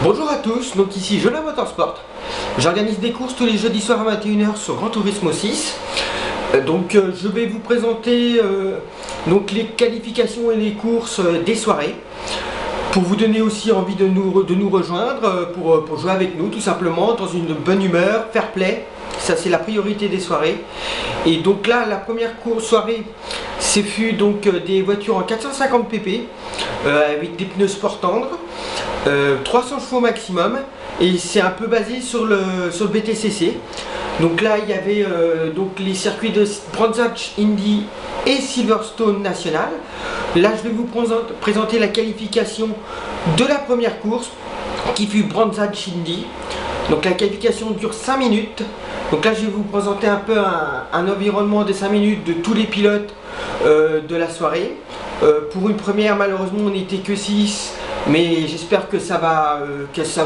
Bonjour à tous, donc ici Jola Motorsport. J'organise des courses tous les jeudis soirs à 21 h sur Gran Turismo 6. Je vais vous présenter les qualifications et les courses des soirées pour vous donner aussi envie de nous rejoindre pour jouer avec nous tout simplement dans une bonne humeur, fair play. Ça c'est la priorité des soirées. Et donc là la première soirée c'est fut donc des voitures en 450 pp avec des pneus sport tendres, 300 chevaux maximum, et c'est un peu basé sur le BTCC. Donc là il y avait donc les circuits de Brands Hatch Indy et Silverstone National. Là je vais vous présenter la qualification de la première course qui fut Brands Hatch Indy. Donc la qualification dure 5 minutes. Donc là je vais vous présenter un peu un environnement des 5 minutes de tous les pilotes de la soirée. Pour une première malheureusement on n'était que 6, mais j'espère que ça va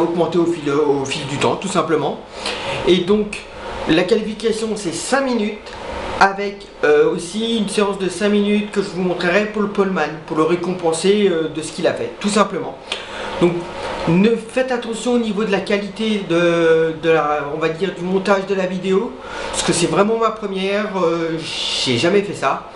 augmenter au fil du temps tout simplement. Et donc la qualification c'est 5 minutes avec aussi une séance de 5 minutes que je vous montrerai pour le poleman, pour le récompenser de ce qu'il a fait tout simplement. Donc faites attention au niveau de la qualité on va dire du montage de la vidéo, parce que c'est vraiment ma première, j'ai jamais fait ça.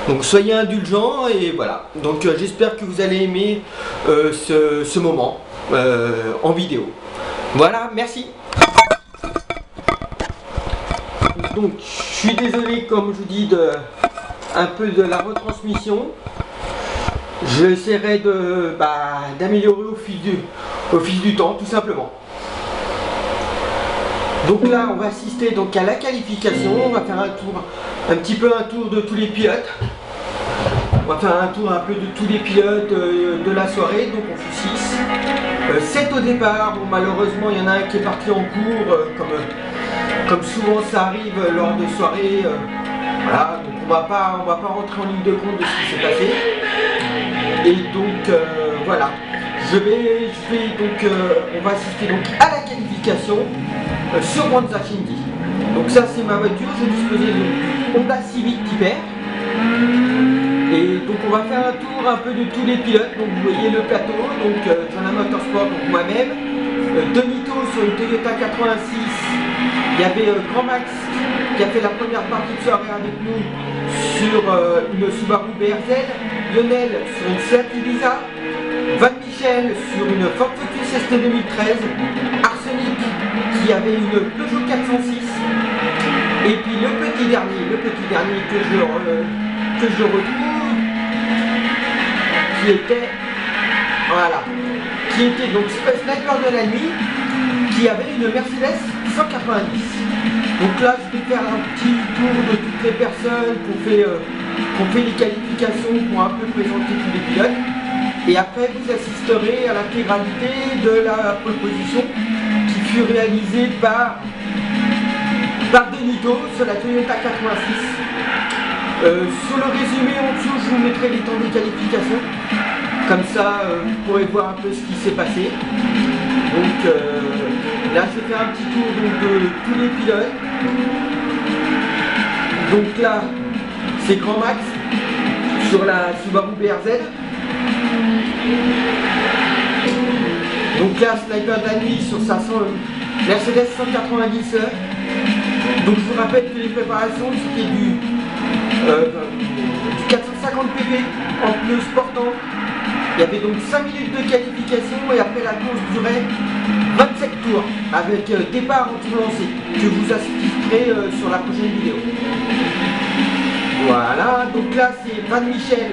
Donc soyez indulgents et voilà. Donc j'espère que vous allez aimer ce moment en vidéo. Voilà, merci. Donc je suis désolé comme je vous dis un peu de la retransmission. J'essaierai d'améliorer au fil du temps tout simplement. Donc là on va assister donc à la qualification, on va faire un petit peu un tour de tous les pilotes. On va faire un tour un peu de tous les pilotes de la soirée, donc on fait 6. 7 au départ, bon, malheureusement il y en a un qui est parti en cours, comme souvent ça arrive lors de soirées. Voilà, donc on va pas rentrer en ligne de compte de ce qui s'est passé. Et donc voilà, on va assister donc à la qualification sur Brands Hatch Indy. Donc ça c'est ma voiture, je disposais de Honda Civic Type R. Et donc on va faire un tour un peu de tous les pilotes. Donc vous voyez le plateau, donc Jola Motorsport, donc moi-même, Donito sur une Toyota 86. Il y avait Grand Max qui a fait la première partie de soirée avec nous sur une Subaru BRZ, Lionel sur une Seat Ibiza, Van Michel sur une Ford Focus ST 2013, Arsenic qui avait une Peugeot 406, et puis le petit dernier que je retrouve, qui était donc Sniper de la nuit, qui avait une Mercedes 190. Donc là je vais faire un petit tour de toutes les personnes qu'on fait les qualifications pour un peu présenter tous les pilotes. Et après vous assisterez à l'intégralité de la pole position qui fut réalisée par Donito sur la Toyota 86. Sur le résumé en dessous je vous mettrai les temps de qualification. Comme ça vous pourrez voir un peu ce qui s'est passé. Donc là je vais faire un petit tour donc, de tous les pilotes. Donc là c'est Grand Max sur la Subaru BRZ. Donc là Sniper de la nuit sur sa Mercedes 190. Donc je vous rappelle que les préparations c'était du 450 pp en pneus sportants. Il y avait donc 5 minutes de qualification et après la course durait 27 tours avec départ en tour lancé que vous assisterez sur la prochaine vidéo. Voilà, donc là c'est Van Michel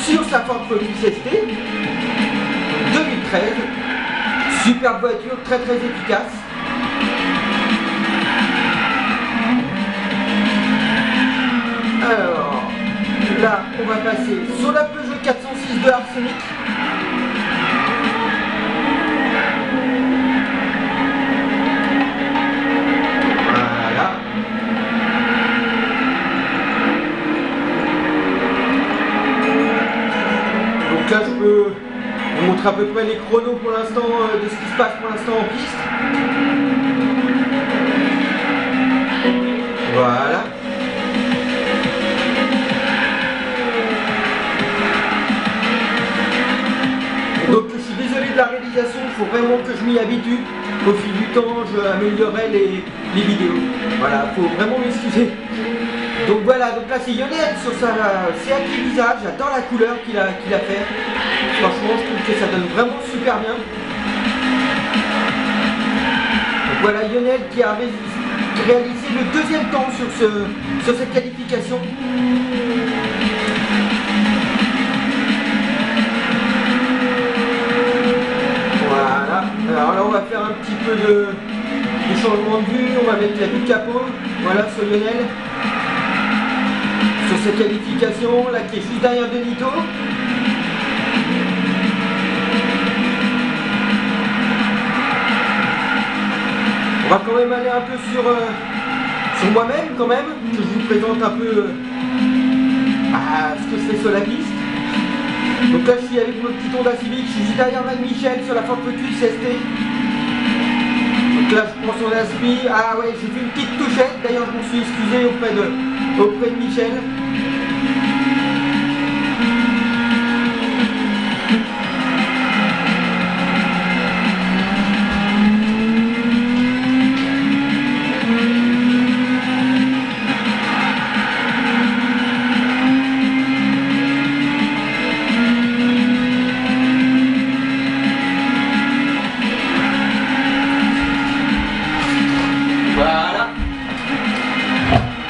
sur sa Ford Focus ST 2013. Superbe voiture, très efficace. Alors là on va passer sur la Peugeot 406 de Arsenic. Voilà. Donc là je peux vous montrer à peu près les chronos pour l'instant de ce qui se passe pour l'instant en piste. Voilà. Donc je suis désolé de la réalisation réalisation, il faut vraiment que je m'y habitue. Au fil du temps, je améliorerai les vidéos. Voilà, il faut vraiment m'excuser. Donc voilà, donc là c'est Lionel sur sa Seat Ibiza. J'adore la couleur qu'il a fait. Franchement, je trouve que ça donne vraiment super bien. Donc voilà, Lionel qui a réalisé le deuxième temps sur cette qualification. Voilà, alors là on va faire un petit peu de changement de vue, on va mettre la vue capot, voilà sur Lionel. Sur cette qualification, là qui est juste derrière Benito. On va quand même aller un peu sur moi-même quand même, que je vous présente un peu ce que je fais sur la piste. Donc là je suis avec mon petit Honda Civic, je suis juste derrière Van Michel sur la Ford Focus ST. Donc là je prends son aspi, ah ouais j'ai fait une petite touchette, d'ailleurs je m'en suis excusé auprès de Michel.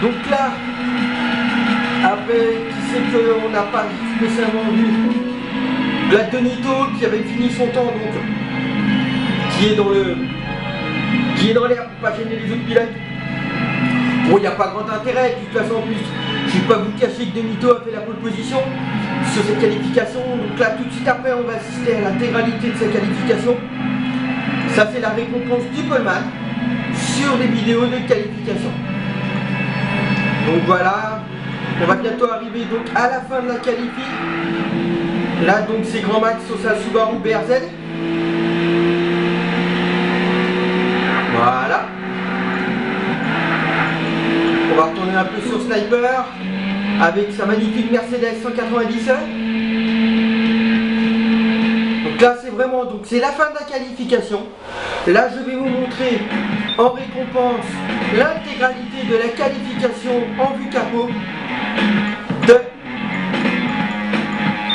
Donc là, après, qui sait qu'on n'a pas spécialement vu la Benito qui avait fini son temps, donc qui est dans l'air pour pas gêner les autres pilotes. Bon, il n'y a pas grand intérêt, de toute façon en plus, je ne vais pas vous cacher que Benito a fait la pole position sur cette qualification. Donc là, tout de suite après, on va assister à l'intégralité de cette qualification. Ça, c'est la récompense du poleman sur des vidéos de qualification. Donc voilà, on va bientôt arriver donc à la fin de la qualifie. Là donc c'est Grand Max sur sa Subaru BRZ. Voilà. On va retourner un peu sur Sniper avec sa magnifique Mercedes 190. Donc là c'est vraiment, donc c'est la fin de la qualification. Là je vais vous montrer en récompense l'intégralité de la qualification en vue capot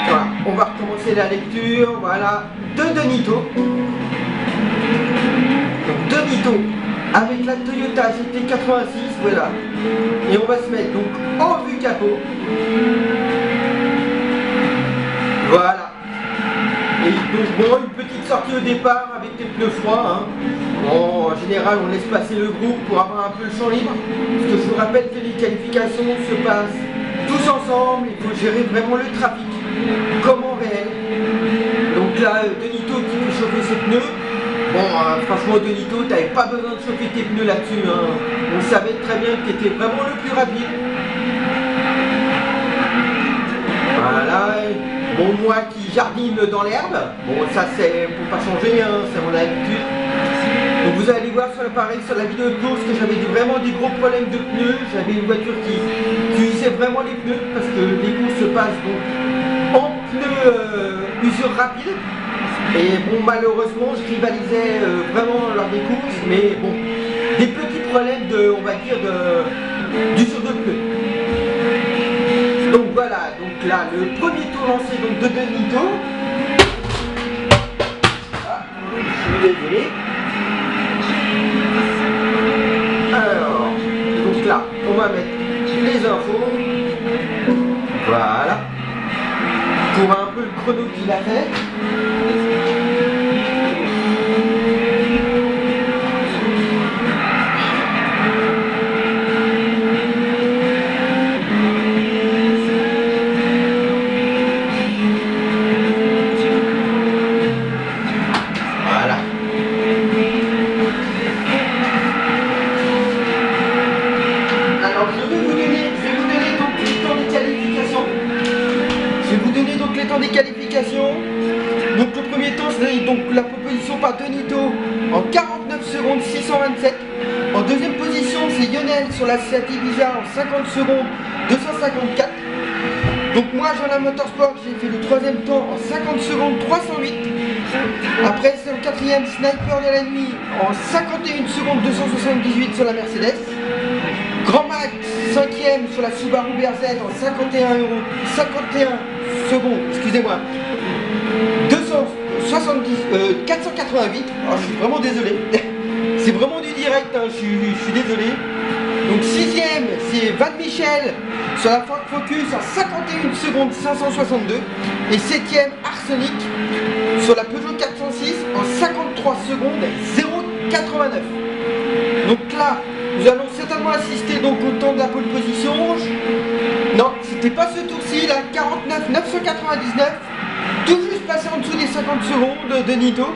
voilà, on va recommencer la lecture, voilà, de Benito. Donc Benito avec la Toyota GT86, voilà. Et on va se mettre donc en vue capot. Voilà. Et donc bon, une petite sortie au départ avec des pneus froids. Hein. Bon, en général, on laisse passer le groupe pour avoir un peu le champ libre. Parce que je vous rappelle que les qualifications se passent tous ensemble. Il faut gérer vraiment le trafic comme en réel. Donc là, Benito qui fait chauffer ses pneus. Bon, franchement, Benito, t'avais pas besoin de chauffer tes pneus là-dessus. Hein. On savait très bien que tu étais vraiment le plus rapide. Voilà. Bon, moi qui jardine dans l'herbe, bon ça c'est pour pas changer, hein, c'est mon habitude. Donc vous allez voir sur l'appareil, sur la vidéo de course, que j'avais vraiment des gros problèmes de pneus. J'avais une voiture qui usait vraiment les pneus, parce que les courses se passent donc en pneus usure rapide. Et bon, malheureusement, je rivalisais vraiment lors des courses, mais bon, des petits problèmes de, on va dire, d'usure de pneus. Donc voilà, donc là, le premier tour lancé donc, de Benito. Ah, je suis désolé. Alors, donc là, on va mettre les infos. Voilà. Pour un peu le chrono qu'il a fait. Des qualifications. Donc le premier temps, c'est donc la proposition par Benito en 49 secondes 627. En deuxième position, c'est Lionel sur la Seat Ibiza en 50 secondes 254. Donc moi, Journal Motorsport, j'ai fait le troisième temps en 50 secondes 308. Après c'est le quatrième Sniper de la nuit en 51 secondes 278 sur la Mercedes. Grand Max 5e sur la Subaru BRZ en 51 secondes, excusez-moi, 488. Alors, je suis vraiment désolé. C'est vraiment du direct, hein, je suis désolé. Donc 6e, c'est Van Michel sur la Ford Focus en 51 secondes 562. Et 7e, Arsenic sur la Peugeot 406 en 53 secondes 0,89. Donc là, nous allons certainement assister donc au temps de la pole position. Non, c'était pas ce tour-ci, là, 49 999. Tout juste passé en dessous des 50 secondes de Nito.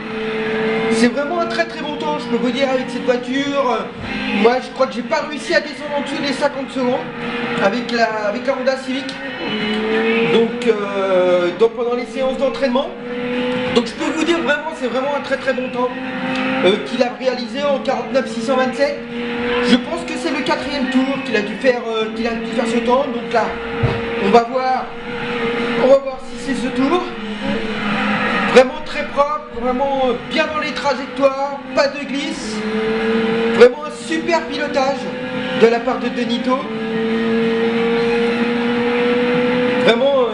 C'est vraiment un très très bon temps, je peux vous dire, avec cette voiture. Moi je crois que j'ai pas réussi à descendre en dessous des 50 secondes avec la Honda Civic. Donc pendant les séances d'entraînement. Donc je peux vous dire vraiment, c'est vraiment un très très bon temps qu'il a réalisé en 49 627. Je pense que c'est le 4e tour qu'il a dû faire ce temps. Donc là, on va voir si c'est ce tour. Vraiment très propre, vraiment bien dans les trajectoires, pas de glisse. Vraiment un super pilotage de la part de Nito. Vraiment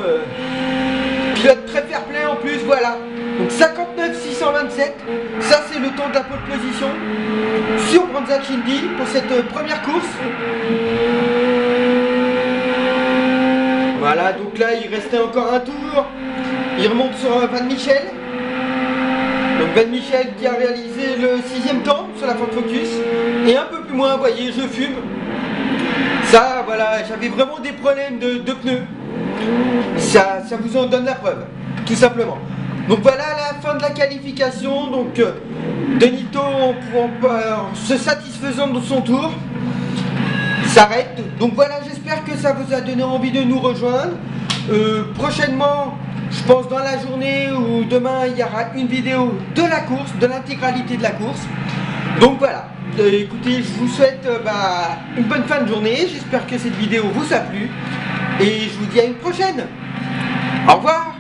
pilote très fair play en plus, voilà. Donc 59 627, ça c'est le temps de la pole position sur Branzac Indy pour cette première course. Voilà, donc là il restait encore un tour. Il remonte sur Van Michel. Donc Van Michel qui a réalisé le 6e temps sur la Ford Focus. Et un peu plus loin, vous voyez, je fume. Ça, voilà, j'avais vraiment des problèmes de pneus. Ça vous en donne la preuve, tout simplement. Donc voilà la fin de la qualification. Donc Nito, en se satisfaisant de son tour, s'arrête. Donc voilà, j'espère que ça vous a donné envie de nous rejoindre. Prochainement, je pense dans la journée ou demain, il y aura une vidéo de la course, de l'intégralité de la course. Donc voilà, écoutez, je vous souhaite une bonne fin de journée. J'espère que cette vidéo vous a plu. Et je vous dis à une prochaine. Au revoir.